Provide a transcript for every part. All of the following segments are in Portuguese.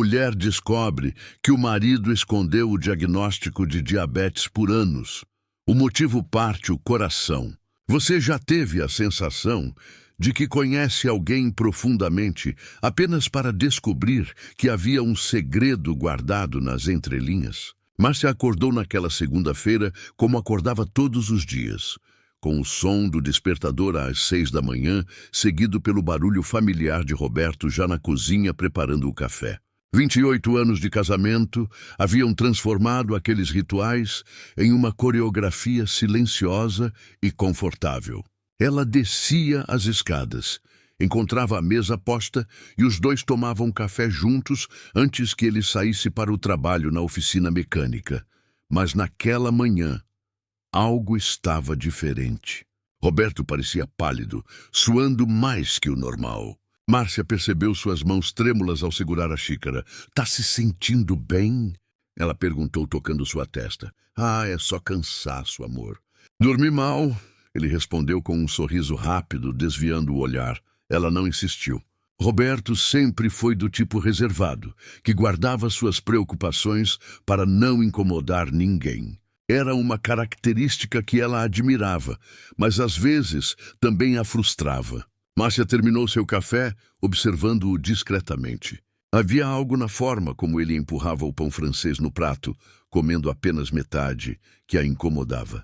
mulher descobre que o marido escondeu o diagnóstico de diabetes por anos. O motivo parte o coração. Você já teve a sensação de que conhece alguém profundamente apenas para descobrir que havia um segredo guardado nas entrelinhas? Márcia acordou naquela segunda-feira como acordava todos os dias, com o som do despertador às 6 da manhã, seguido pelo barulho familiar de Roberto já na cozinha preparando o café. 28 anos de casamento haviam transformado aqueles rituais em uma coreografia silenciosa e confortável. Ela descia as escadas, encontrava a mesa posta e os dois tomavam café juntos antes que ele saísse para o trabalho na oficina mecânica. Mas naquela manhã, algo estava diferente. Roberto parecia pálido, suando mais que o normal. Márcia percebeu suas mãos trêmulas ao segurar a xícara. "Tá se sentindo bem?" Ela perguntou, tocando sua testa. "Ah, é só cansaço, amor." "Dormi mal," ele respondeu com um sorriso rápido, desviando o olhar. Ela não insistiu. Roberto sempre foi do tipo reservado, que guardava suas preocupações para não incomodar ninguém. Era uma característica que ela admirava, mas às vezes também a frustrava. Márcia terminou seu café, observando-o discretamente. Havia algo na forma como ele empurrava o pão francês no prato, comendo apenas metade, que a incomodava.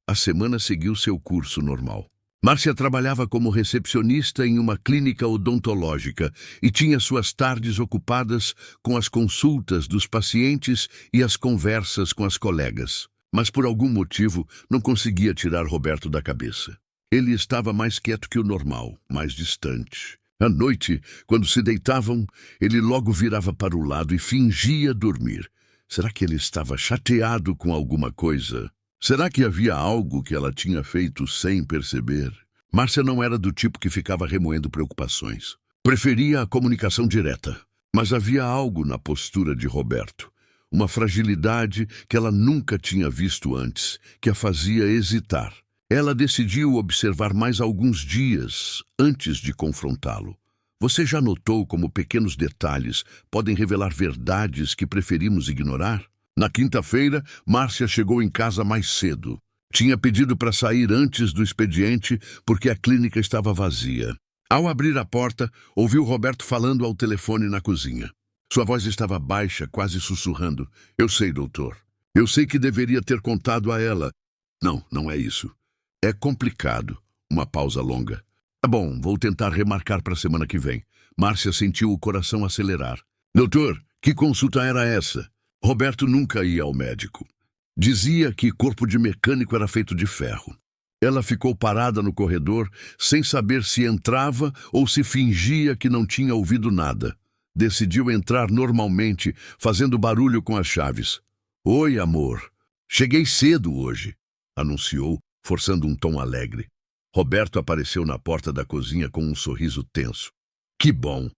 A semana seguiu seu curso normal. Márcia trabalhava como recepcionista em uma clínica odontológica e tinha suas tardes ocupadas com as consultas dos pacientes e as conversas com as colegas. Mas por algum motivo não conseguia tirar Roberto da cabeça. Ele estava mais quieto que o normal, mais distante. À noite, quando se deitavam, ele logo virava para o lado e fingia dormir. Será que ele estava chateado com alguma coisa? Será que havia algo que ela tinha feito sem perceber? Márcia não era do tipo que ficava remoendo preocupações. Preferia a comunicação direta. Mas havia algo na postura de Roberto. Uma fragilidade que ela nunca tinha visto antes, que a fazia hesitar. Ela decidiu observar mais alguns dias antes de confrontá-lo. Você já notou como pequenos detalhes podem revelar verdades que preferimos ignorar? Na quinta-feira, Márcia chegou em casa mais cedo. Tinha pedido para sair antes do expediente porque a clínica estava vazia. Ao abrir a porta, ouviu Roberto falando ao telefone na cozinha. Sua voz estava baixa, quase sussurrando. "Eu sei, doutor. Eu sei que deveria ter contado a ela." "Não, não é isso. É complicado." Uma pausa longa. "Tá bom, vou tentar remarcar para a semana que vem." Márcia sentiu o coração acelerar. "Doutor, que consulta era essa?" Roberto nunca ia ao médico. Dizia que corpo de mecânico era feito de ferro. Ela ficou parada no corredor, sem saber se entrava ou se fingia que não tinha ouvido nada. Decidiu entrar normalmente, fazendo barulho com as chaves. "Oi, amor. Cheguei cedo hoje," anunciou, forçando um tom alegre. Roberto apareceu na porta da cozinha com um sorriso tenso. "Que bom.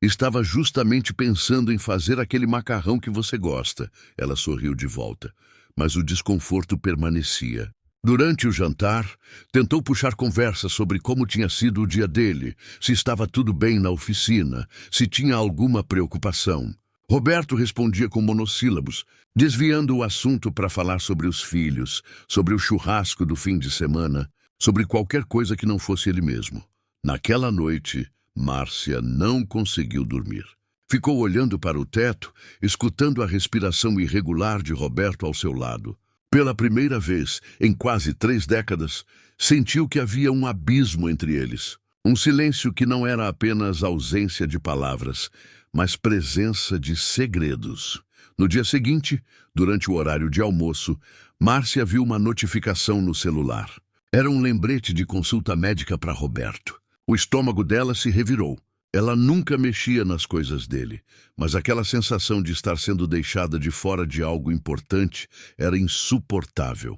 Estava justamente pensando em fazer aquele macarrão que você gosta." Ela sorriu de volta, mas o desconforto permanecia. Durante o jantar, tentou puxar conversa sobre como tinha sido o dia dele, se estava tudo bem na oficina, se tinha alguma preocupação. Roberto respondia com monossílabos, desviando o assunto para falar sobre os filhos, sobre o churrasco do fim de semana, sobre qualquer coisa que não fosse ele mesmo. Naquela noite, Márcia não conseguiu dormir. Ficou olhando para o teto, escutando a respiração irregular de Roberto ao seu lado. Pela primeira vez, em quase 3 décadas, sentiu que havia um abismo entre eles. Um silêncio que não era apenas ausência de palavras, mas presença de segredos. No dia seguinte, durante o horário de almoço, Márcia viu uma notificação no celular. Era um lembrete de consulta médica para Roberto. O estômago dela se revirou. Ela nunca mexia nas coisas dele, mas aquela sensação de estar sendo deixada de fora de algo importante era insuportável.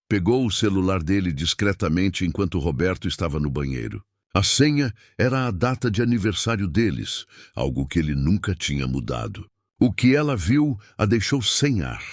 Pegou o celular dele discretamente enquanto Roberto estava no banheiro. A senha era a data de aniversário deles, algo que ele nunca tinha mudado. O que ela viu a deixou sem ar.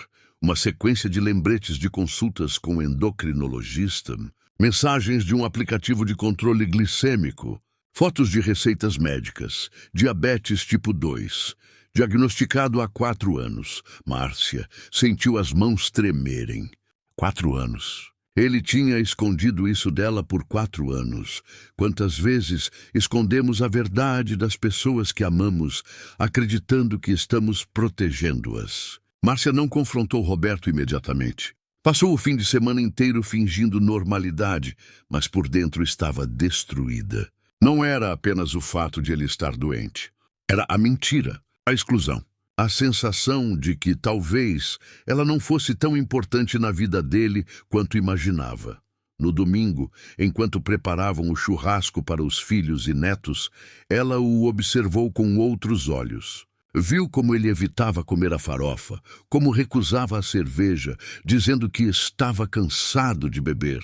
Uma sequência de lembretes de consultas com o endocrinologista, mensagens de um aplicativo de controle glicêmico, Fotos de receitas médicas. Diabetes tipo 2. Diagnosticado há 4 anos. Márcia sentiu as mãos tremerem. 4 anos. Ele tinha escondido isso dela por 4 anos. Quantas vezes escondemos a verdade das pessoas que amamos, acreditando que estamos protegendo-as? Márcia não confrontou Roberto imediatamente. Passou o fim de semana inteiro fingindo normalidade, mas por dentro estava destruída. Não era apenas o fato de ele estar doente. Era a mentira, a exclusão. A sensação de que talvez ela não fosse tão importante na vida dele quanto imaginava. No domingo, enquanto preparavam o churrasco para os filhos e netos, ela o observou com outros olhos. Viu como ele evitava comer a farofa, como recusava a cerveja, dizendo que estava cansado de beber,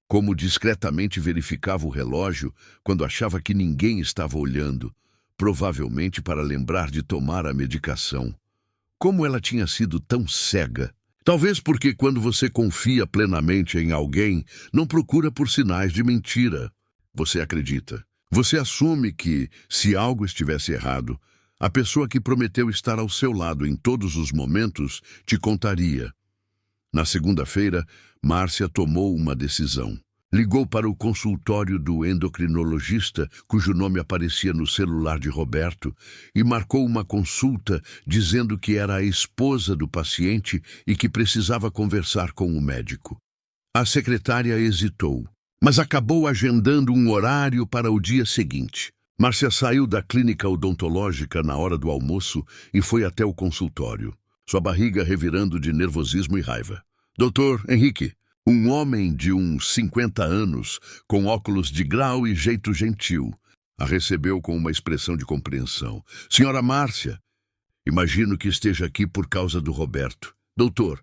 como discretamente verificava o relógio quando achava que ninguém estava olhando, provavelmente para lembrar de tomar a medicação. Como ela tinha sido tão cega? Talvez porque quando você confia plenamente em alguém, não procura por sinais de mentira. Você acredita. Você assume que, se algo estivesse errado, a pessoa que prometeu estar ao seu lado em todos os momentos te contaria. Na segunda-feira, Márcia tomou uma decisão. Ligou para o consultório do endocrinologista, cujo nome aparecia no celular de Roberto, e marcou uma consulta dizendo que era a esposa do paciente e que precisava conversar com o médico. A secretária hesitou, mas acabou agendando um horário para o dia seguinte. Márcia saiu da clínica odontológica na hora do almoço e foi até o consultório, sua barriga revirando de nervosismo e raiva. Doutor Henrique, um homem de uns 50 anos, com óculos de grau e jeito gentil, a recebeu com uma expressão de compreensão. Senhora Márcia, imagino que esteja aqui por causa do Roberto. Doutor,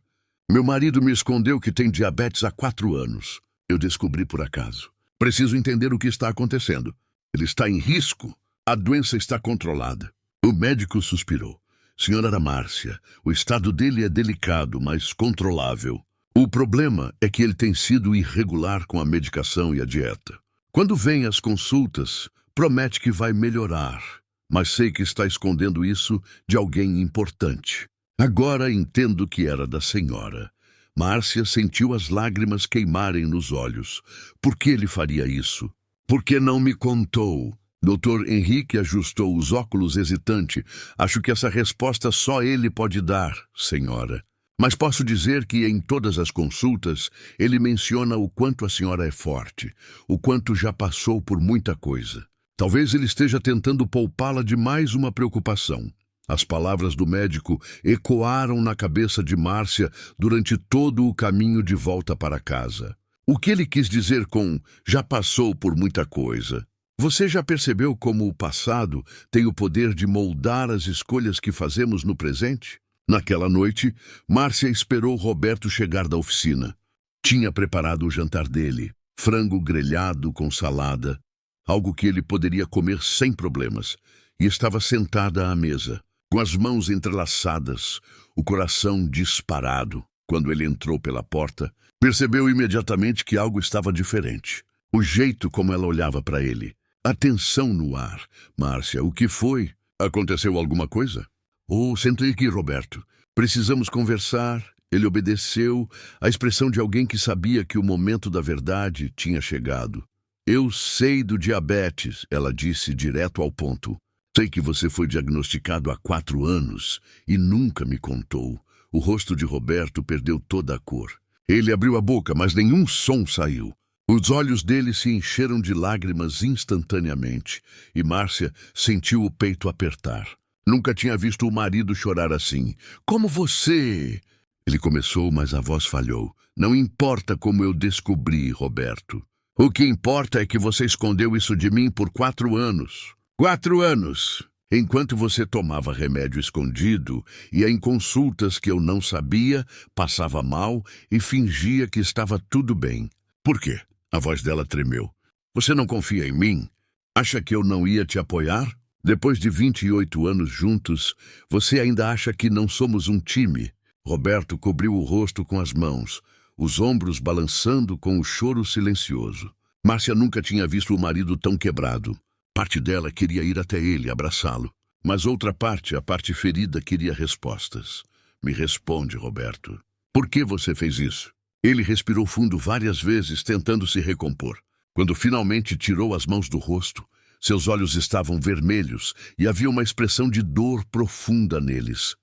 meu marido me escondeu que tem diabetes há 4 anos. Eu descobri por acaso. Preciso entender o que está acontecendo. Ele está em risco. A doença está controlada. O médico suspirou. Senhora Márcia, o estado dele é delicado, mas controlável. O problema é que ele tem sido irregular com a medicação e a dieta. Quando vem às consultas, promete que vai melhorar, mas sei que está escondendo isso de alguém importante. Agora entendo que era da senhora. Márcia sentiu as lágrimas queimarem nos olhos. Por que ele faria isso? Por que não me contou? Dr. Henrique ajustou os óculos hesitante. Acho que essa resposta só ele pode dar, senhora. Mas posso dizer que em todas as consultas ele menciona o quanto a senhora é forte, o quanto já passou por muita coisa. Talvez ele esteja tentando poupá-la de mais uma preocupação. As palavras do médico ecoaram na cabeça de Márcia durante todo o caminho de volta para casa. O que ele quis dizer com "já passou por muita coisa"? Você já percebeu como o passado tem o poder de moldar as escolhas que fazemos no presente? Naquela noite, Márcia esperou Roberto chegar da oficina. Tinha preparado o jantar dele, frango grelhado com salada, algo que ele poderia comer sem problemas, e estava sentada à mesa, com as mãos entrelaçadas, o coração disparado. Quando ele entrou pela porta, percebeu imediatamente que algo estava diferente. O jeito como ela olhava para ele, a tensão no ar. Márcia, o que foi? Aconteceu alguma coisa? Oh, senta aqui, Roberto. Precisamos conversar. Ele obedeceu, a expressão de alguém que sabia que o momento da verdade tinha chegado. Eu sei do diabetes, ela disse direto ao ponto. Sei que você foi diagnosticado há 4 anos e nunca me contou. O rosto de Roberto perdeu toda a cor. Ele abriu a boca, mas nenhum som saiu. Os olhos dele se encheram de lágrimas instantaneamente e Márcia sentiu o peito apertar. Nunca tinha visto o marido chorar assim. Como você? Ele começou, mas a voz falhou. Não importa como eu descobri, Roberto. O que importa é que você escondeu isso de mim por 4 anos. 4 anos! Enquanto você tomava remédio escondido, ia em consultas que eu não sabia, passava mal e fingia que estava tudo bem. Por quê? A voz dela tremeu. Você não confia em mim? Acha que eu não ia te apoiar? Depois de 28 anos juntos, você ainda acha que não somos um time? Roberto cobriu o rosto com as mãos, os ombros balançando com o choro silencioso. Márcia nunca tinha visto o marido tão quebrado. Parte dela queria ir até ele, abraçá-lo. Mas outra parte, a parte ferida, queria respostas. Me responde, Roberto. Por que você fez isso? Ele respirou fundo várias vezes, tentando se recompor. Quando finalmente tirou as mãos do rosto, seus olhos estavam vermelhos e havia uma expressão de dor profunda neles.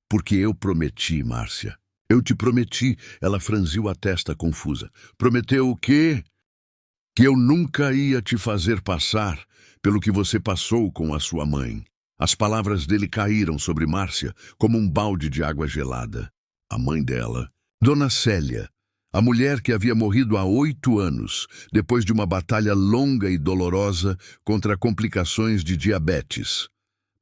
Porque eu prometi, Márcia. Eu te prometi. Ela franziu a testa confusa. Prometeu o quê? Que eu nunca ia te fazer passar pelo que você passou com a sua mãe. As palavras dele caíram sobre Márcia como um balde de água gelada. A mãe dela, Dona Célia, a mulher que havia morrido há 8 anos, depois de uma batalha longa e dolorosa contra complicações de diabetes.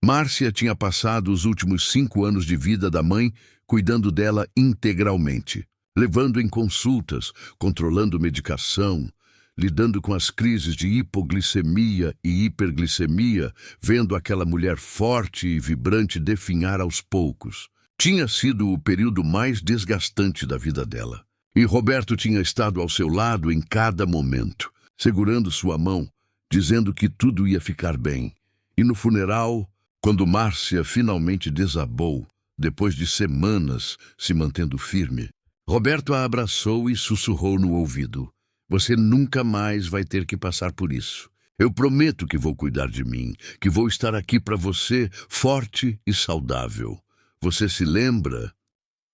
Márcia tinha passado os últimos 5 anos de vida da mãe cuidando dela integralmente, levando em consultas, controlando medicação, lidando com as crises de hipoglicemia e hiperglicemia, vendo aquela mulher forte e vibrante definhar aos poucos. Tinha sido o período mais desgastante da vida dela. E Roberto tinha estado ao seu lado em cada momento, segurando sua mão, dizendo que tudo ia ficar bem. E no funeral, quando Márcia finalmente desabou, depois de semanas se mantendo firme, Roberto a abraçou e sussurrou no ouvido. Você nunca mais vai ter que passar por isso. Eu prometo que vou cuidar de mim, que vou estar aqui para você, forte e saudável. Você se lembra?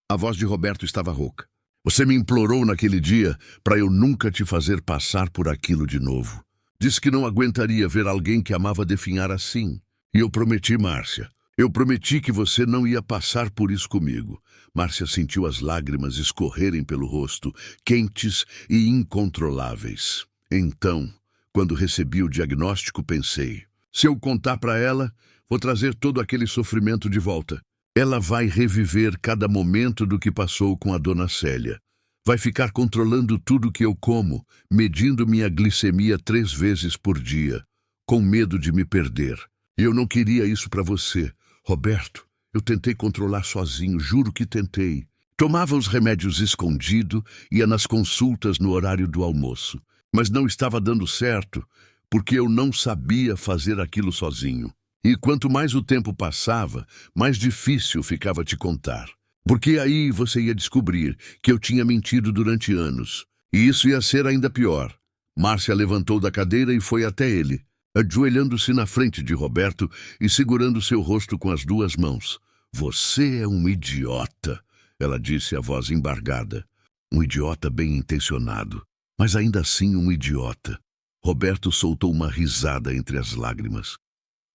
A voz de Roberto estava rouca. Você me implorou naquele dia para eu nunca te fazer passar por aquilo de novo. Disse que não aguentaria ver alguém que amava definhar assim. E eu prometi, Márcia. Eu prometi que você não ia passar por isso comigo. Márcia sentiu as lágrimas escorrerem pelo rosto, quentes e incontroláveis. Então, quando recebi o diagnóstico, pensei, se eu contar para ela, vou trazer todo aquele sofrimento de volta. Ela vai reviver cada momento do que passou com a Dona Célia. Vai ficar controlando tudo que eu como, medindo minha glicemia 3 vezes por dia, com medo de me perder. E eu não queria isso para você, Roberto. Eu tentei controlar sozinho, juro que tentei. Tomava os remédios escondido, ia nas consultas no horário do almoço. Mas não estava dando certo, porque eu não sabia fazer aquilo sozinho. E quanto mais o tempo passava, mais difícil ficava te contar. Porque aí você ia descobrir que eu tinha mentido durante anos. E isso ia ser ainda pior. Márcia levantou da cadeira e foi até ele, ajoelhando-se na frente de Roberto e segurando seu rosto com as 2 mãos. Você é um idiota, ela disse, a voz embargada. Um idiota bem intencionado, mas ainda assim um idiota. Roberto soltou uma risada entre as lágrimas.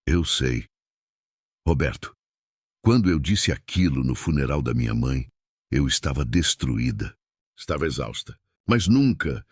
Eu sei. Roberto, quando eu disse aquilo no funeral da minha mãe, eu estava destruída. Estava exausta. Mas nunca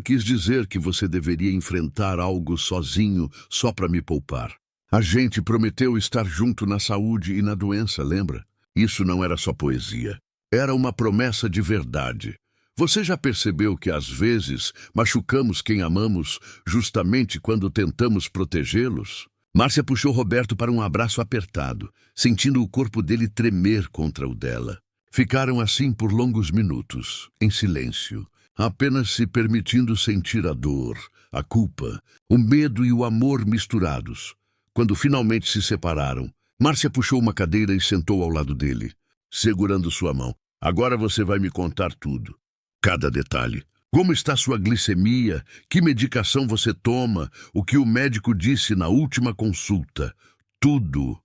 quis dizer que você deveria enfrentar algo sozinho só para me poupar. A gente prometeu estar junto na saúde e na doença, lembra? Isso não era só poesia. Era uma promessa de verdade. Você já percebeu que às vezes machucamos quem amamos justamente quando tentamos protegê-los? Márcia puxou Roberto para um abraço apertado, sentindo o corpo dele tremer contra o dela. Ficaram assim por longos minutos, em silêncio, apenas se permitindo sentir a dor, a culpa, o medo e o amor misturados. Quando finalmente se separaram, Márcia puxou uma cadeira e sentou ao lado dele, segurando sua mão. Agora você vai me contar tudo, cada detalhe. Como está sua glicemia? Que medicação você toma? O que o médico disse na última consulta? Tudo.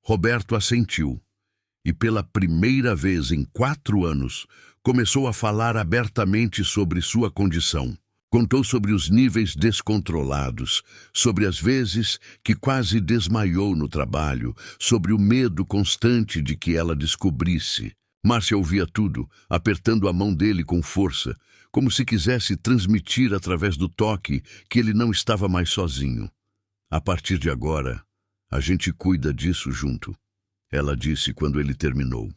Roberto assentiu. E pela primeira vez em 4 anos, começou a falar abertamente sobre sua condição. Contou sobre os níveis descontrolados, sobre as vezes que quase desmaiou no trabalho, sobre o medo constante de que ela descobrisse. Márcia ouvia tudo, apertando a mão dele com força, como se quisesse transmitir através do toque que ele não estava mais sozinho. A partir de agora, a gente cuida disso junto, ela disse quando ele terminou.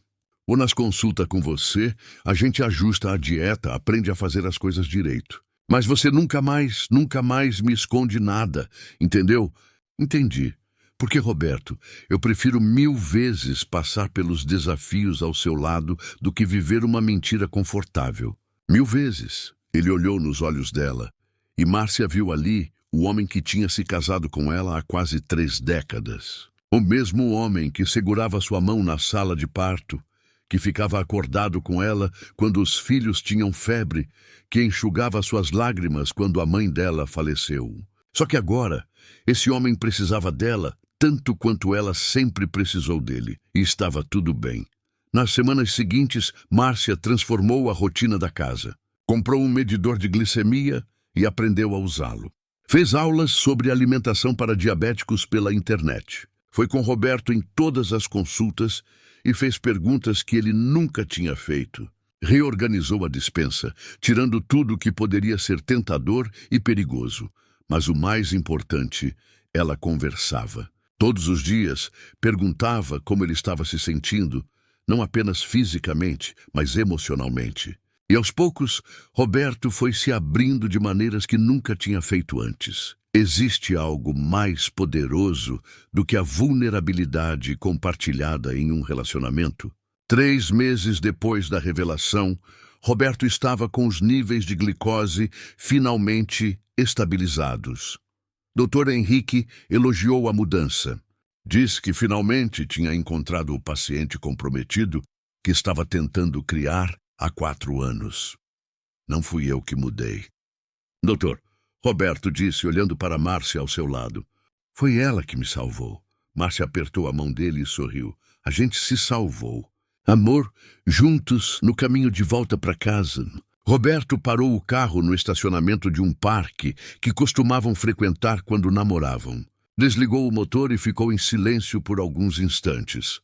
Ou nas consultas com você, a gente ajusta a dieta, aprende a fazer as coisas direito. Mas você nunca mais me esconde nada, entendeu? Entendi. Porque, Roberto, eu prefiro 1000 vezes passar pelos desafios ao seu lado do que viver uma mentira confortável. 1000 vezes. Ele olhou nos olhos dela, e Márcia viu ali o homem que tinha se casado com ela há quase 3 décadas. O mesmo homem que segurava sua mão na sala de parto, que ficava acordado com ela quando os filhos tinham febre, que enxugava suas lágrimas quando a mãe dela faleceu. Só que agora, esse homem precisava dela tanto quanto ela sempre precisou dele, e estava tudo bem. Nas semanas seguintes, Márcia transformou a rotina da casa. Comprou um medidor de glicemia e aprendeu a usá-lo. Fez aulas sobre alimentação para diabéticos pela internet. Foi com Roberto em todas as consultas e fez perguntas que ele nunca tinha feito. Reorganizou a despensa, tirando tudo que poderia ser tentador e perigoso. Mas o mais importante, ela conversava. Todos os dias, perguntava como ele estava se sentindo, não apenas fisicamente, mas emocionalmente. E aos poucos, Roberto foi se abrindo de maneiras que nunca tinha feito antes. Existe algo mais poderoso do que a vulnerabilidade compartilhada em um relacionamento? 3 meses depois da revelação, Roberto estava com os níveis de glicose finalmente estabilizados. Dr. Henrique elogiou a mudança. Disse que finalmente tinha encontrado o paciente comprometido que estava tentando criar há 4 anos. Não fui eu que mudei. Doutor, Roberto disse, olhando para Márcia ao seu lado. Foi ela que me salvou. Márcia apertou a mão dele e sorriu. A gente se salvou. Amor, juntos, no caminho de volta para casa. Roberto parou o carro no estacionamento de um parque que costumavam frequentar quando namoravam. Desligou o motor e ficou em silêncio por alguns instantes.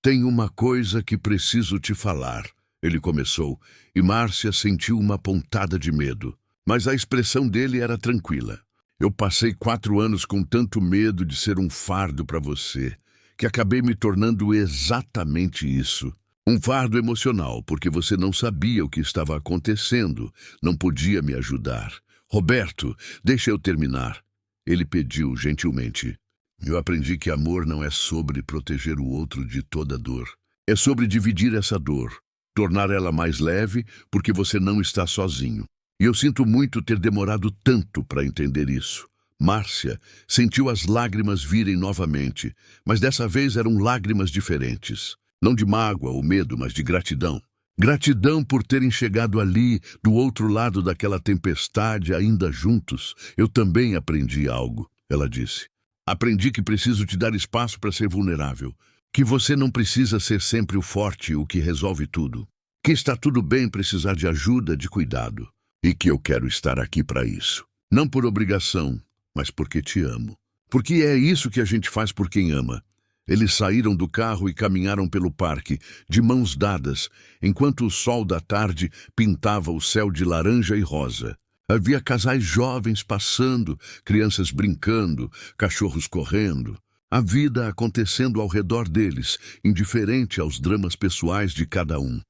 Tenho uma coisa que preciso te falar. Ele começou, e Márcia sentiu uma pontada de medo. Mas a expressão dele era tranquila. Eu passei 4 anos com tanto medo de ser um fardo para você, que acabei me tornando exatamente isso. Um fardo emocional, porque você não sabia o que estava acontecendo, não podia me ajudar. Roberto, deixa eu terminar. Ele pediu gentilmente. Eu aprendi que amor não é sobre proteger o outro de toda dor. É sobre dividir essa dor, tornar ela mais leve, porque você não está sozinho. E eu sinto muito ter demorado tanto para entender isso. Márcia sentiu as lágrimas virem novamente, mas dessa vez eram lágrimas diferentes. Não de mágoa ou medo, mas de gratidão. Gratidão por terem chegado ali, do outro lado daquela tempestade, ainda juntos. Eu também aprendi algo, ela disse. Aprendi que preciso te dar espaço para ser vulnerável. Que você não precisa ser sempre o forte, o que resolve tudo. Que está tudo bem precisar de ajuda, de cuidado. E que eu quero estar aqui para isso. Não por obrigação, mas porque te amo. Porque é isso que a gente faz por quem ama. Eles saíram do carro e caminharam pelo parque, de mãos dadas, enquanto o sol da tarde pintava o céu de laranja e rosa. Havia casais jovens passando, crianças brincando, cachorros correndo. A vida acontecendo ao redor deles, indiferente aos dramas pessoais de cada um.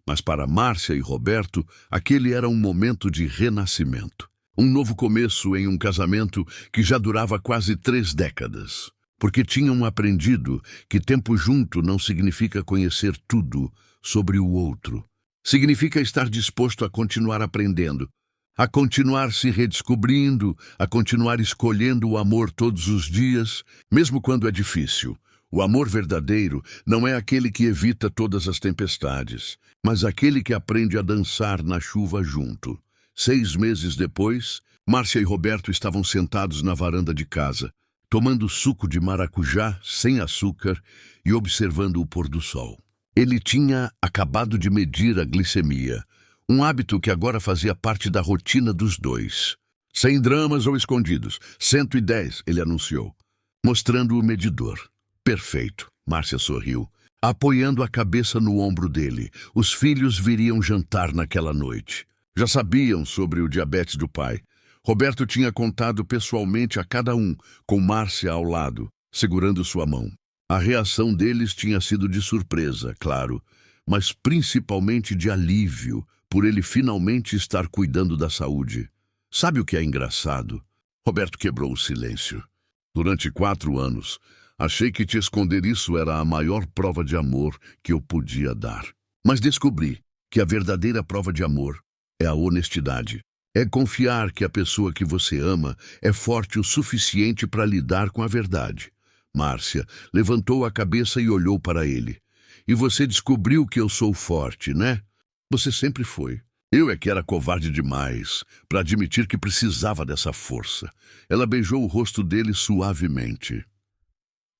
Mas para Márcia e Roberto, aquele era um momento de renascimento. Um novo começo em um casamento que já durava quase 3 décadas. Porque tinham aprendido que tempo junto não significa conhecer tudo sobre o outro. Significa estar disposto a continuar aprendendo, a continuar se redescobrindo, a continuar escolhendo o amor todos os dias, mesmo quando é difícil. O amor verdadeiro não é aquele que evita todas as tempestades, mas aquele que aprende a dançar na chuva junto. 6 meses depois, Márcia e Roberto estavam sentados na varanda de casa, tomando suco de maracujá sem açúcar e observando o pôr do sol. Ele tinha acabado de medir a glicemia, um hábito que agora fazia parte da rotina dos dois. Sem dramas ou escondidos. 110, ele anunciou, mostrando o medidor. Perfeito, Márcia sorriu, apoiando a cabeça no ombro dele. Os filhos viriam jantar naquela noite. Já sabiam sobre o diabetes do pai. Roberto tinha contado pessoalmente a cada um, com Márcia ao lado, segurando sua mão. A reação deles tinha sido de surpresa, claro, mas principalmente de alívio, por ele finalmente estar cuidando da saúde. Sabe o que é engraçado? Roberto quebrou o silêncio. Durante 4 anos, achei que te esconder isso era a maior prova de amor que eu podia dar. Mas descobri que a verdadeira prova de amor é a honestidade. É confiar que a pessoa que você ama é forte o suficiente para lidar com a verdade. Márcia levantou a cabeça e olhou para ele. E você descobriu que eu sou forte, né? Você sempre foi. Eu é que era covarde demais para admitir que precisava dessa força. Ela beijou o rosto dele suavemente.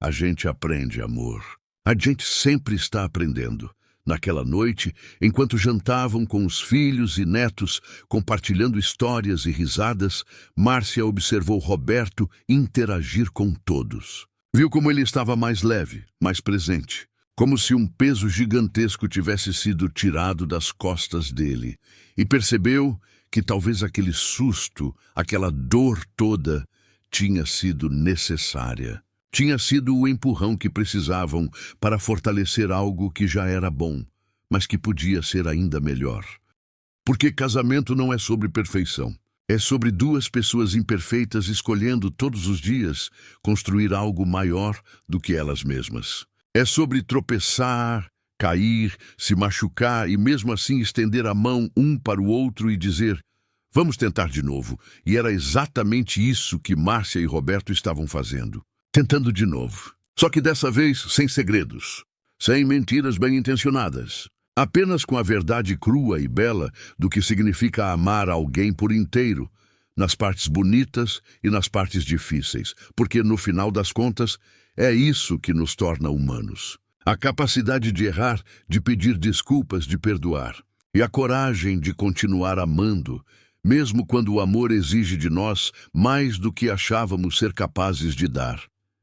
A gente aprende, amor. A gente sempre está aprendendo. Naquela noite, enquanto jantavam com os filhos e netos, compartilhando histórias e risadas, Márcia observou Roberto interagir com todos. Viu como ele estava mais leve, mais presente, como se um peso gigantesco tivesse sido tirado das costas dele, e percebeu que talvez aquele susto, aquela dor toda, tinha sido necessária. Tinha sido o empurrão que precisavam para fortalecer algo que já era bom, mas que podia ser ainda melhor. Porque casamento não é sobre perfeição. É sobre duas pessoas imperfeitas escolhendo todos os dias construir algo maior do que elas mesmas. É sobre tropeçar, cair, se machucar e mesmo assim estender a mão um para o outro e dizer: vamos tentar de novo. E era exatamente isso que Márcia e Roberto estavam fazendo. Tentando de novo. Só que dessa vez sem segredos, sem mentiras bem-intencionadas. Apenas com a verdade crua e bela do que significa amar alguém por inteiro, nas partes bonitas e nas partes difíceis, porque no final das contas é isso que nos torna humanos. A capacidade de errar, de pedir desculpas, de perdoar. E a coragem de continuar amando, mesmo quando o amor exige de nós mais do que achávamos ser capazes de dar.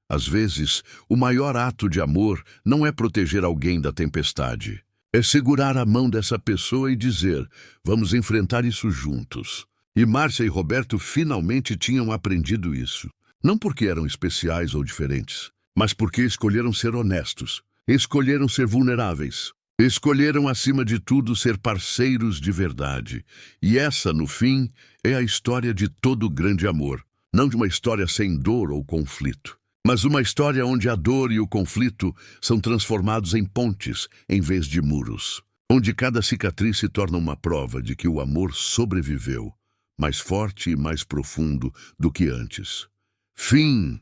Às vezes, o maior ato de amor não é proteger alguém da tempestade. É segurar a mão dessa pessoa e dizer: vamos enfrentar isso juntos. E Márcia e Roberto finalmente tinham aprendido isso. Não porque eram especiais ou diferentes, mas porque escolheram ser honestos. Escolheram ser vulneráveis. Escolheram, acima de tudo, ser parceiros de verdade. E essa, no fim, é a história de todo grande amor. Não de uma história sem dor ou conflito, mas uma história onde a dor e o conflito são transformados em pontes em vez de muros. Onde cada cicatriz se torna uma prova de que o amor sobreviveu, mais forte e mais profundo do que antes. Fim.